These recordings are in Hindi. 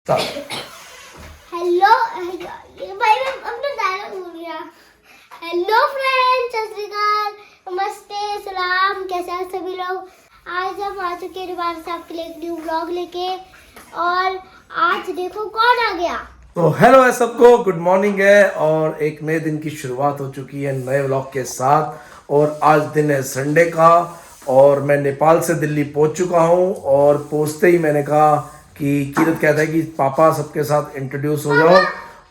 हेलो भाई मैं अपना डायलॉग भूल गया। हेलो फ्रेंड्स, सत श्री अकाल, नमस्ते, सलाम, कैसे हैं सभी लोग। आज हम आ चुके हैं दोबारा से आपके लिए एक न्यू व्लॉग लेके। और आज देखो कौन आ गया। तो हेलो है सबको, गुड मॉर्निंग है और एक नए दिन की शुरुआत हो चुकी है नए व्लॉग के साथ। और आज दिन है संडे का और मैं नेपाल से दिल्ली पहुंच चुका हूं। और पहुंचते ही मैंने कहा कि कीरत कहता है कि पापा सबके साथ इंट्रोड्यूस हो जाओ।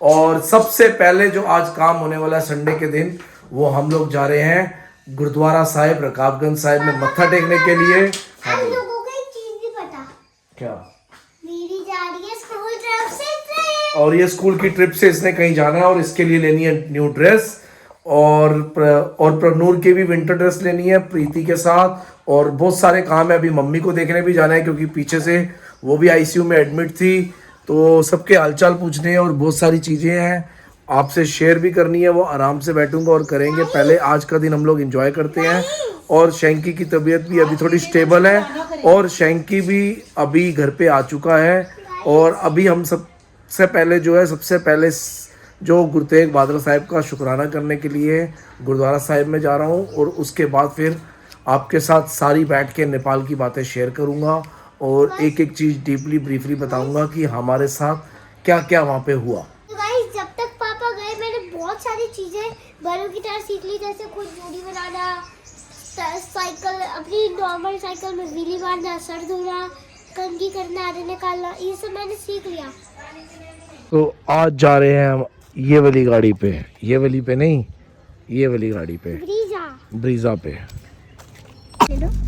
और सबसे पहले जो आज काम होने वाला है संडे के दिन, वो हम लोग जा रहे हैं गुरुद्वारा साहिब रकाबगंज साहिब में मत्था टेकने के लिए। आप लोगों को एक चीज भी पता क्या? मेरी जा रही है स्कूल तरफ से ट्रिप। और ये स्कूल की ट्रिप से इसने कहीं जाना है और इसके लिए लेनी है न्यू ड्रेस। और प्रनूर की भी विंटर ड्रेस लेनी है प्रीति के साथ। और बहुत सारे काम है, अभी मम्मी को देखने भी जाना है क्योंकि पीछे से वो भी आईसीयू में एडमिट थी। तो सबके हालचाल पूछने हैं और बहुत सारी चीज़ें हैं आपसे शेयर भी करनी है। वो आराम से बैठूंगा और करेंगे। पहले आज का दिन हम लोग एंजॉय करते हैं। और शैंकी की तबीयत भी अभी थोड़ी स्टेबल है और शैंकी भी अभी घर पे आ चुका है। और अभी हम सबसे पहले जो गुरु तेग बहादुर साहिब का शुक्राना करने के लिए गुरुद्वारा साहिब में जा रहा हूँ। और उसके बाद फिर आपके साथ सारी बैठ के नेपाल की बातें शेयर करूँगा और एक एक चीज़ डीपली ब्रीफली बताऊँगा कि हमारे साथ क्या क्या वहाँ पे हुआ। तो गाइस, जब तक पापा गए मैंने बहुत सारी चीजें बड़ों की तरह सीख ली, जैसे खुद जोड़ी बनाना, साइकिल, अपनी नॉर्मल साइकिल में व्हीली मारना, सर धोना, कंघी करना, आधे निकालना, ये सब मैंने सीख लिया। तो आज जा रहे हैं हम ये वाली गाड़ी पे, ये वाली पे नहीं, ये वाली गाड़ी पे, ब्रीजा पे।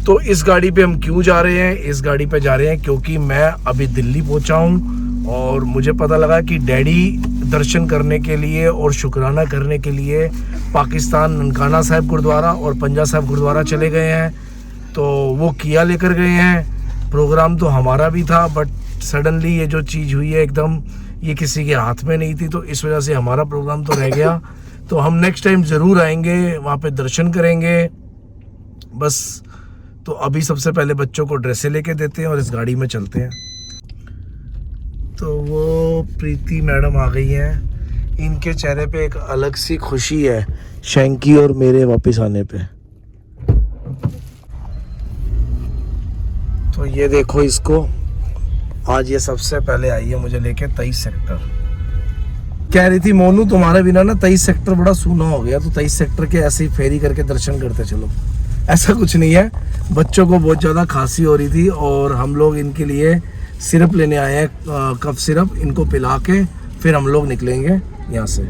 तो इस गाड़ी पे हम क्यों जा रहे हैं? इस गाड़ी पे जा रहे हैं क्योंकि मैं अभी दिल्ली पहुंचा हूं और मुझे पता लगा कि डैडी दर्शन करने के लिए और शुक्राना करने के लिए पाकिस्तान ननकाना साहिब गुरुद्वारा और पंजा साहिब गुरुद्वारा चले गए हैं। तो वो किया लेकर गए हैं। प्रोग्राम तो हमारा भी था बट सडनली ये जो चीज़ हुई है एकदम, ये किसी के हाथ में नहीं थी, तो इस वजह से हमारा प्रोग्राम तो रह गया। तो हम नेक्स्ट टाइम ज़रूर आएंगे, वहाँ पे दर्शन करेंगे बस। तो अभी सबसे पहले बच्चों को ड्रेसें लेके देते हैं और इस गाड़ी में चलते हैं। तो वो प्रीति मैडम आ गई हैं। इनके चेहरे पे एक अलग सी खुशी है शैंकी और मेरे वापस आने पे। तो ये देखो इसको, आज ये सबसे पहले आई है मुझे लेके 23 सेक्टर। कह रही थी मोनू तुम्हारे बिना ना 23 सेक्टर बड़ा सूना हो गया, तो 23 सेक्टर के ऐसे ही फेरी करके दर्शन करते चलो। ऐसा कुछ नहीं है, बच्चों को बहुत ज़्यादा खांसी हो रही थी और हम लोग इनके लिए सिरप लेने आए हैं, कफ सिरप। इनको पिला के फिर हम लोग निकलेंगे यहाँ से।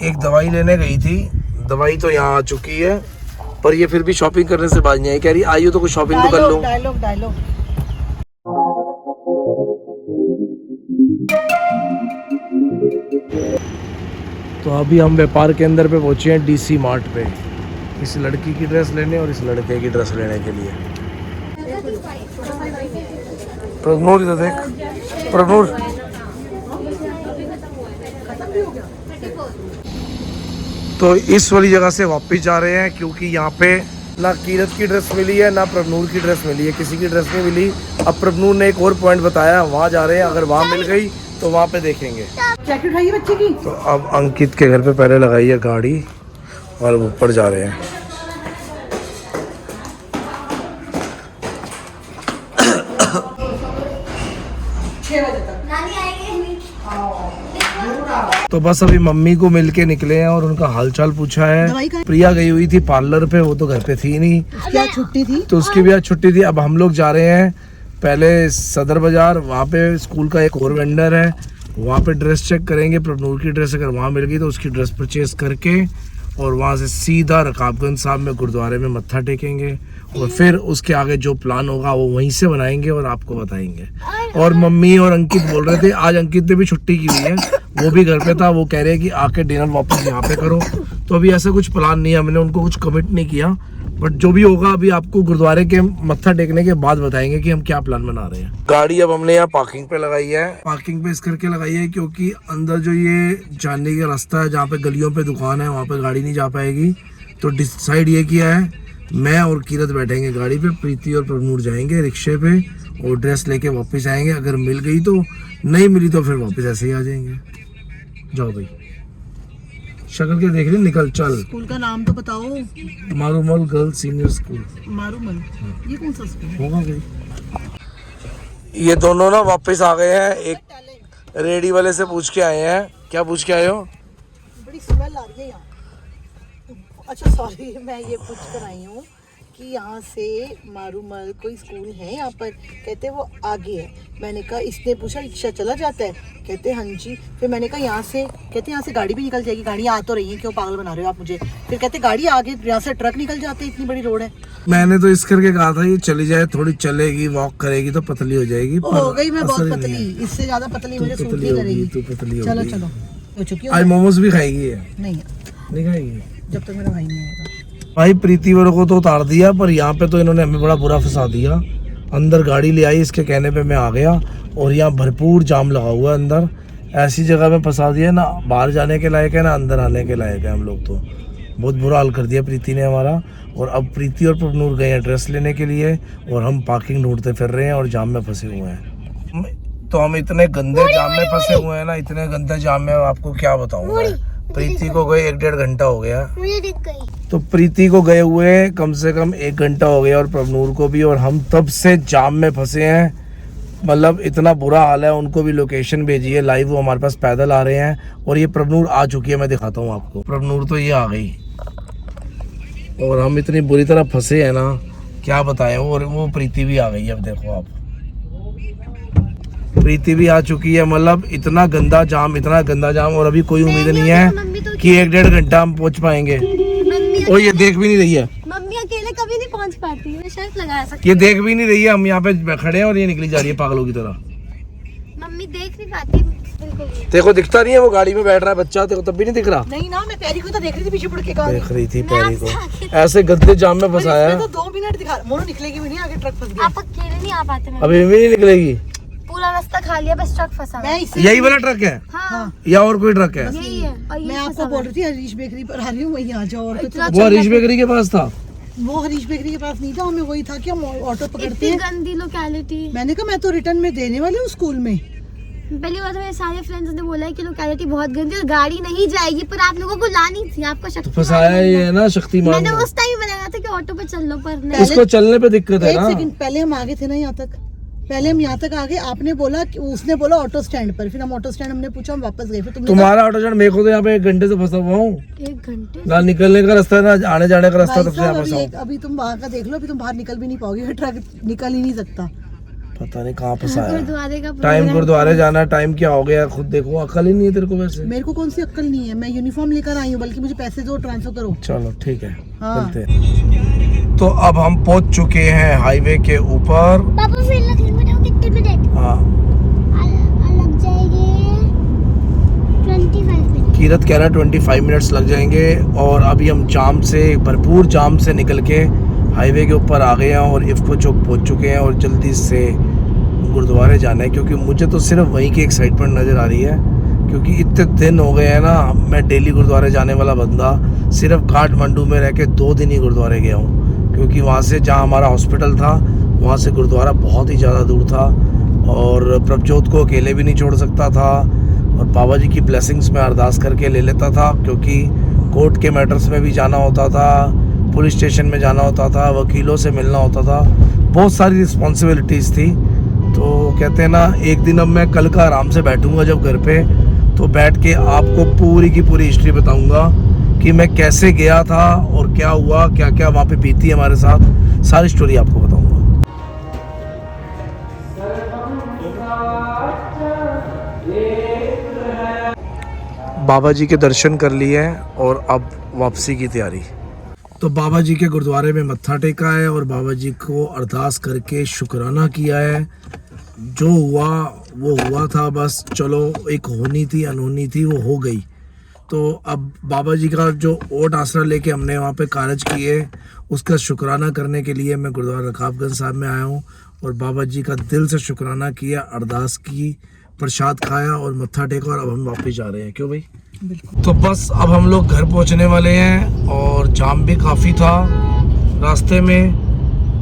एक दवाई लेने गई थी, दवाई तो यहाँ आ चुकी है, पर ये फिर भी शॉपिंग करने से बाज नहीं आई। कह रही आइयो तो कुछ शॉपिंग तो कर लो। डायलॉग तो अभी हम व्यापार केंद्र पे पहुंचे हैं, डीसी मार्ट पे, इस लड़की की ड्रेस लेने और इस लड़के की ड्रेस लेने के लिए। प्रनूर इधर देख, प्रनूर। तो इस वाली जगह से वापस जा रहे हैं क्योंकि यहाँ पे ना कीरत की ड्रेस मिली है ना प्रनूर की ड्रेस मिली है, किसी की ड्रेस नहीं मिली। अब प्रनूर ने एक और पॉइंट बताया, वहाँ जा रहे हैं, अगर वहाँ मिल गई तो वहाँ पे देखेंगे। जैकेट उठाइए बच्चे की। तो अब अंकित के घर पे पहले लगाई है गाड़ी और ऊपर जा रहे हैं। तो बस अभी मम्मी को मिलके निकले हैं और उनका हालचाल पूछा है। प्रिया गई हुई थी पार्लर पे, वो तो घर पे थी नहीं, क्या छुट्टी थी, तो उसकी भी आज छुट्टी थी। अब हम लोग जा रहे हैं पहले सदर बाजार, वहाँ पे स्कूल का एक और वेंडर है, वहाँ पे ड्रेस चेक करेंगे। प्रनूर की ड्रेस अगर वहाँ मिल गई तो उसकी ड्रेस परचेज करके और वहाँ से सीधा रकाबगंज साहब में गुरुद्वारे में मत्था टेकेंगे। और फिर उसके आगे जो प्लान होगा वो वहीं से बनाएंगे और आपको बताएंगे। और मम्मी और अंकित बोल रहे थे, आज अंकित ने भी छुट्टी की हुई है, वो भी घर पे था, वो कह रहे हैं कि आके डिनर वापस यहाँ पे करो। तो अभी ऐसा कुछ प्लान नहीं है, हमने उनको कुछ कमिट नहीं किया, बट जो भी होगा अभी आपको गुरुद्वारे के मत्था टेकने के बाद बताएंगे कि हम क्या प्लान बना रहे हैं। गाड़ी अब हमने यहाँ पार्किंग पे लगाई है, पार्किंग पे इस करके लगाई है क्योंकि अंदर जो ये जाने का रास्ता है जहाँ पे गलियों पे दुकान है वहाँ पे गाड़ी नहीं जा पाएगी। तो डिसाइड ये किया है, मैं और कीरत बैठेंगे गाड़ी पे, प्रीति और प्रनूर जाएंगे रिक्शे पे और ड्रेस लेके वापस आएंगे। अगर मिल गई तो नहीं मिली तो फिर वापस ऐसे ही आ जाएंगे। जाओ भाई, शक्ल के देख रही, निकल चल। स्कूल का नाम तो बताओ। मारूमल गर्ल्स सीनियर स्कूल। मारूमल, ये कौन सा स्कूल है? होगा भाई। ये दोनों ना वापस आ गए हैं, एक रेडी वाले से पूछ के आए हैं। क्या पूछ के आए हो? बड़ी स्मेल आ रही है यहाँ। अच्छा सॉरी, मैं ये पूछ कर आई हूँ कि यहाँ से मारूमल कोई स्कूल है यहाँ पर? कहते वो आगे है। मैंने कहा, इसने पूछा रिक्शा चला जाता है? कहते हाँ जी। फिर मैंने कहा यहाँ से, कहते यहाँ से गाड़ी भी निकल जाएगी। गाड़ियाँ आ तो रही हैं, क्यों पागल बना रहे हो आप मुझे? फिर कहते गाड़ी आगे, यहाँ से ट्रक निकल जाते, इतनी बड़ी रोड है। मैंने तो इस करके कहा था ये चली जाए, थोड़ी चलेगी, वॉक करेगी तो पतली हो जाएगी। हो गई मैं बहुत पतली, इससे ज्यादा पतली मुझे सूट नहीं करेगी। तू पतली हो चलो गई। चलो, हो चुकी आज मोमोज भी खाएगी ये? नहीं खाएगी जब तक मेरा भाई नहीं आएगा। भाई प्रीति वालों को तो उतार दिया, पर यहाँ पे तो इन्होंने हमें बड़ा बुरा फंसा दिया। अंदर गाड़ी ले आई, इसके कहने पे मैं आ गया और यहाँ भरपूर जाम लगा हुआ है अंदर। ऐसी जगह में फंसा दिया ना, बाहर जाने के लायक है ना अंदर आने के लायक है। हम लोग तो बहुत बुरा हाल कर दिया प्रीति ने हमारा। और अब प्रीति और प्रभनूर गए हैं ड्रेस लेने के लिए और हम पार्किंग ढूंढते फिर रहे हैं और जाम में फंसे हुए हैं। तो हम इतने गंदे जाम में फंसे हुए हैं ना, इतने गंदे जाम में आपको क्या बताऊँ मैं। प्रीति को गए 1-1.5 घंटा हो गया। मुझे दिख गई। तो प्रीति को गए हुए कम से कम 1 घंटा हो गया और प्रभनूर को भी, और हम तब से जाम में फंसे हैं। मतलब इतना बुरा हाल है। उनको भी लोकेशन भेजी है लाइव, वो हमारे पास पैदल आ रहे हैं। और ये प्रभनूर आ चुकी है, मैं दिखाता हूँ आपको। प्रभनूर तो ये आ गई और हम इतनी बुरी तरह फंसे हैं ना, क्या बताएं। और वो प्रीति भी आ गई है, अब देखो आप, प्रीति भी आ चुकी है। मतलब इतना गंदा जाम, इतना गंदा जाम। और अभी कोई उम्मीद नहीं है कि 1-1.5 घंटा हम पहुंच पाएंगे। और ये देख भी नहीं रही है, मम्मी अकेले कभी नहीं पहुंच पाती है, शर्त लगा सकती। ये देख भी नहीं रही है। हम यहाँ पे खड़े हैं और ये निकली जा रही है पागलों की तरह। मम्मी देख नहीं पाती बिल्कुल। देखो दिखता नहीं है, वो गाड़ी में बैठ रहा है बच्चा, देखो तब भी नहीं दिख रहा। नहीं ना, मैं पैरी को तो देख रही थी पीछे मुड़ के। कहा देख रही थी पैरी को, ऐसे गंदे जाम में फंसाया है। तो 2 मिनट दिखा, मोनो निकलेगी भी नहीं, आगे ट्रक फंस गया। आप अकेले नहीं आ पाते। अभी भी नहीं निकलेगी। पूरा रास्ता खा लिया, बस ट्रक फंसा। मैं इससे यही वाला ट्रक है हाँ या और कोई ट्रक है? यही है। और ये मैं आपको बोल रही थी हरीश बेकरी पर आ रही हूँ, वहीं आ जाओ। और कुछ वो हरीश बेकरी के पास था। वो हरीश बेकरी के पास नहीं था, हमें वही था कि हम ऑटो पकड़ते इतनी हैं। गंदी लोकेलिटी। मैंने कहा मैं तो रिटर्न में देने वाली हूँ स्कूल में। पहली बात, मेरे सारे फ्रेंड्स ने बोला है कि लोकेलिटी बहुत गंदी और गाड़ी नहीं जाएगी, पर आप लोगों को लानी थी। आपको शक्तिमान फंसाया ये है ना शक्तिमान मैंने ने। उस टाइम बनाया था कि ऑटो पे चल लो, पर नहीं। इसको चलने पे दिक्कत है एक ना। सेकंड पहले हम आगे थे ना, यहाँ तक पहले हम यहाँ तक आ गए। आपने बोला कि उसने बोला ऑटो स्टैंड पर, फिर हम ऑटो स्टैंड हमने पूछा, हम वापस गए। फिर तुमने तुम्हारा ऑटो स्टैंड, मेरे को तो यहाँ पे 1 घंटे से फंसा हुआ हूँ। 1 घंटे ना निकलने का रास्ता है ना आने जाने का रास्ता, भाई तब से यहाँ साहब, फंसा हूँ। अभी तुम बाहर का देख लो, अभी तुम बाहर निकल भी नहीं पाओगे, ट्रक निकल ही नहीं सकता। पता नहीं कहाँ फंसा है। गुरुद्वारे का टाइम गुरुद्वारे जाना, टाइम क्या हो गया खुद देखो। अकल ही नहीं है तेरे को वैसे। मेरे को कौन सी अक्ल नहीं है, मैं यूनिफॉर्म लेकर आई हूँ, बल्कि मुझे पैसे दो, ट्रांसफर करो। चलो ठीक है, हाँ। चलते हैं। तो अब हम पहुंच चुके हैं हाईवे के ऊपर। पापा फिर लगेंगे कितने मिनट? हाँ, लग जाएंगे 25 मिनट। कीरत कह रहा है 25 मिनट्स लग जाएंगे। और अभी हम जाम से, भरपूर जाम से निकल के हाईवे के ऊपर आ गए हैं और इफ्को चौक पहुंच चुके हैं। और जल्दी से गुरुद्वारे जाना है, क्योंकि मुझे तो सिर्फ वहीं की एक्साइटमेंट नज़र आ रही है। क्योंकि इतने दिन हो गए हैं ना, मैं डेली गुरुद्वारे जाने वाला बंदा सिर्फ काठमांडू में रह के 2 दिन ही गुरुद्वारे गया हूँ। क्योंकि वहाँ से, जहाँ हमारा हॉस्पिटल था, वहाँ से गुरुद्वारा बहुत ही ज़्यादा दूर था और प्रभजोत को अकेले भी नहीं छोड़ सकता था। और बाबा जी की ब्लेसिंग्स में अरदास करके ले लेता था, क्योंकि कोर्ट के मैटर्स में भी जाना होता था, पुलिस स्टेशन में जाना होता था, वकीलों से मिलना होता था, बहुत सारी रिस्पॉन्सिबिलिटीज़ थी। तो कहते हैं ना, एक दिन अब मैं कल का आराम से बैठूंगा जब घर पे, तो बैठ के आपको पूरी की पूरी हिस्ट्री बताऊंगा कि मैं कैसे गया था और क्या हुआ, क्या क्या वहाँ पे बीती हमारे साथ, सारी स्टोरी आपको बताऊंगा। बाबा जी के दर्शन कर लिए हैं और अब वापसी की तैयारी। तो बाबा जी के गुरुद्वारे में मत्था टेका है और बाबा जी को अरदास करके शुक्राना किया है। जो हुआ वो हुआ था, बस चलो, एक होनी थी अनहोनी थी, वो हो गई। तो अब बाबा जी का जो ओट आसरा लेके हमने वहाँ पे कारज किए, उसका शुक्राना करने के लिए मैं गुरुद्वारा रकाबगंज साहब में आया हूँ और बाबा जी का दिल से शुक्राना किया, अरदास की, प्रसाद खाया और मत्था टेका और अब हम वापस जा रहे हैं। क्यों भाई? तो बस अब हम लोग घर पहुंचने वाले हैं और जाम भी काफ़ी था रास्ते में।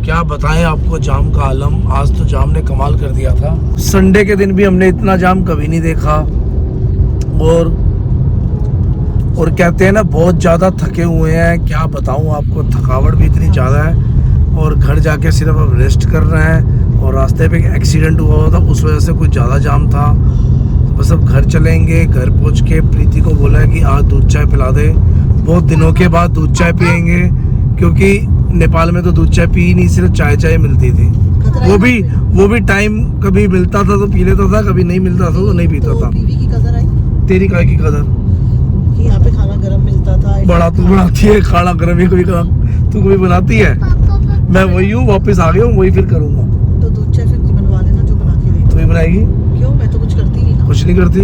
क्या बताएं आपको जाम का आलम। आज तो जाम ने कमाल कर दिया था। संडे के दिन भी हमने इतना जाम कभी नहीं देखा। और कहते हैं ना बहुत ज़्यादा थके हुए हैं। क्या बताऊं आपको, थकावट भी इतनी ज़्यादा है। और घर जाके सिर्फ अब रेस्ट कर रहे हैं। और रास्ते पे एक एक्सीडेंट हुआ था, उस वजह से कुछ ज़्यादा जाम था। बस अब घर चलेंगे। घर पहुंच के प्रीति को बोला है कि आज दूध चाय पिला दे। बहुत दिनों के बाद दूध चाय पियेंगे, क्योंकि नेपाल में तो दूध चाय पी नहीं, सिर्फ चाय मिलती थी। वो भी टाइम कभी मिलता था तो पी लेता था, कभी नहीं मिलता था तो नहीं पीता था। बीवी की कदर आई। तेरी काय की कदर कि यहाँ पे खाना गरम मिलता था। बड़ा तू बनाती है खाना गरम ही, तू कभी बनाती है? मैं वही हूँ, वापस आ गया हूँ, वही फिर करूँगा। तो दूध चाय फिर बनवा लेना, जो बना के दे। तू ही बनाएगी? क्यों, मैं तो कुछ करती नहीं ना। कुछ नहीं करती?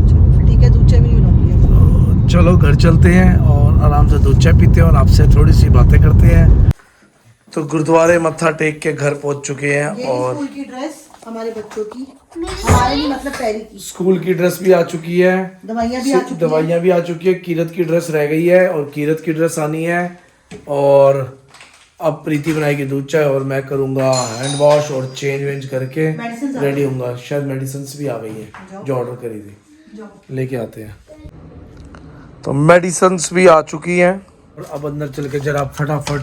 चलो फिर ठीक है, दूध चाय भी नहीं बनाऊंगी। तो चलो घर चलते हैं और आराम से दूध चाय पीते हैं और आपसे थोड़ी सी बातें करते हैं। तो गुरुद्वारे मत्था टेक के घर पहुंच चुके हैं। ये और स्कूल की ड्रेस हमारे बच्चों की, हमारे नहीं मतलब पैरी की। स्कूल की ड्रेस भी आ चुकी है, दवाइयाँ भी आ चुकी हैं। दवाइयाँ भी आ चुकी है। कीरत की ड्रेस रह गई है और कीरत की ड्रेस आनी है। और अब प्रीति बनाएगी दूध चाय और मैं करूँगा हैंड वॉश और चेंज वेंज करके रेडी होऊंगा। शायद मेडिसिन भी आ गई है जो ऑर्डर करी थी, लेके आते हैं। तो मेडिसिन भी आ चुकी हैं और अब अंदर चल के जरा फटाफट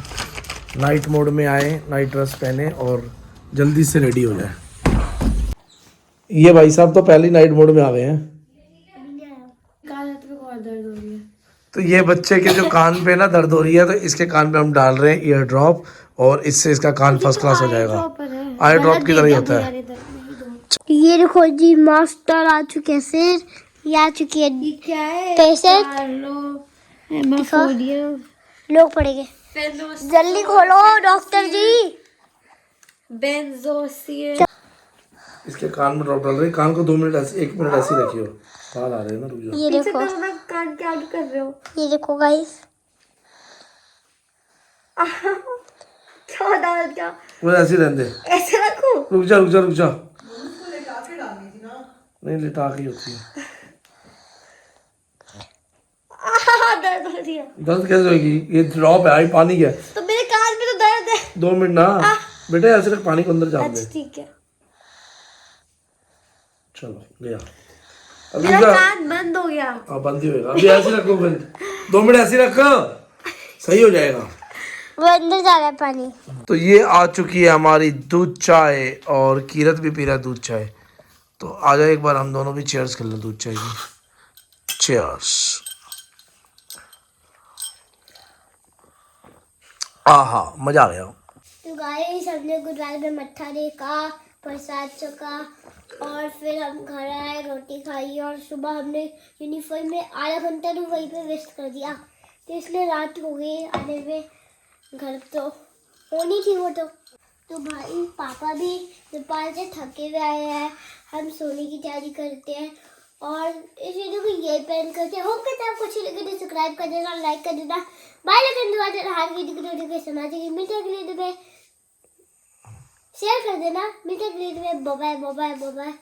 नाइट मोड में आए, नाइट ड्रेस पहने और जल्दी से रेडी हो जाए। ये भाई साहब तो पहले ही नाइट मोड में आ गए हैं। तो ये बच्चे के जो कान पे ना दर्द हो रही है, तो इसके कान पे हम डाल रहे हैं ईयर ड्रॉप और इससे इसका कान फर्स्ट क्लास हो जाएगा। आई ड्रॉप की तरह ही होता है। ये देखो जी, मास्टर आ चुके हैं। फिर ये आ चुकी है पेशेंट। लोग पड़ेंगे, जल्दी खोलो डॉक्टर जी। इसके कान में ड्रॉप डाल रहे हैं। कान को 2 मिनट ऐसे 1 मिनट ऐसे रखियो, बाल आ रहे हैं ना, रुक जाओ। ये देखो, कान क्या कर रहे हो? ये देखो गाइस, क्या डाल क्या? वो ऐसे रहने दे, ऐसे रखो। रुक जा। नहीं, लिटा के होती है। दर्द हो रही है। दर्द कैसे होगी? ये ड्रॉप है, पानी क्या? तो मेरे कान में तो दर्द है। 2 मिनट ना बेटे, ऐसे रख, पानी को अंदर जाने दे। ठीक है, चलो गया। अब मेरा कान बंद हो गया। हाँ, बंद ही होगा। अभी ऐसे रखो, बंद 2 मिनट ऐसे रखो, सही हो जाएगा। वो अंदर जा रहा है पानी। तो ये आ चुकी है हमारी दूध चाय और कीरत भी पी रहा है दूध चाय। तो आ जाओ एक बार हम दोनों भी चेयर्स कर लें दूध चाय की। चेयर्स। आहा, मजा आ गया। तो गाइस, हमने गुरुद्वारे में मत्था टेका, प्रसाद चखा और फिर हम घर आए, रोटी खाई और सुबह हमने यूनिफॉर्म में आधा घंटा तो वहीं पे वेस्ट कर दिया। तो इसलिए रात हो गई आने में। घर तो होनी थी वो तो भाई पापा भी नेपाल से थके हुए आए हैं। हम सोने की तैयारी करते हैं और इस वीडियो को यही पेंट करते हैं। होप करते हैं आपको अच्छी लगे तो सब्सक्राइब कर देना, लाइक कर देना, बाय कर देना, हर वीडियो को नोटिफिकेशन आ जाएगी। मिलते हैं अगले वीडियो में, शेयर कर देना। मिलते हैं अगले वीडियो में। Bye bye.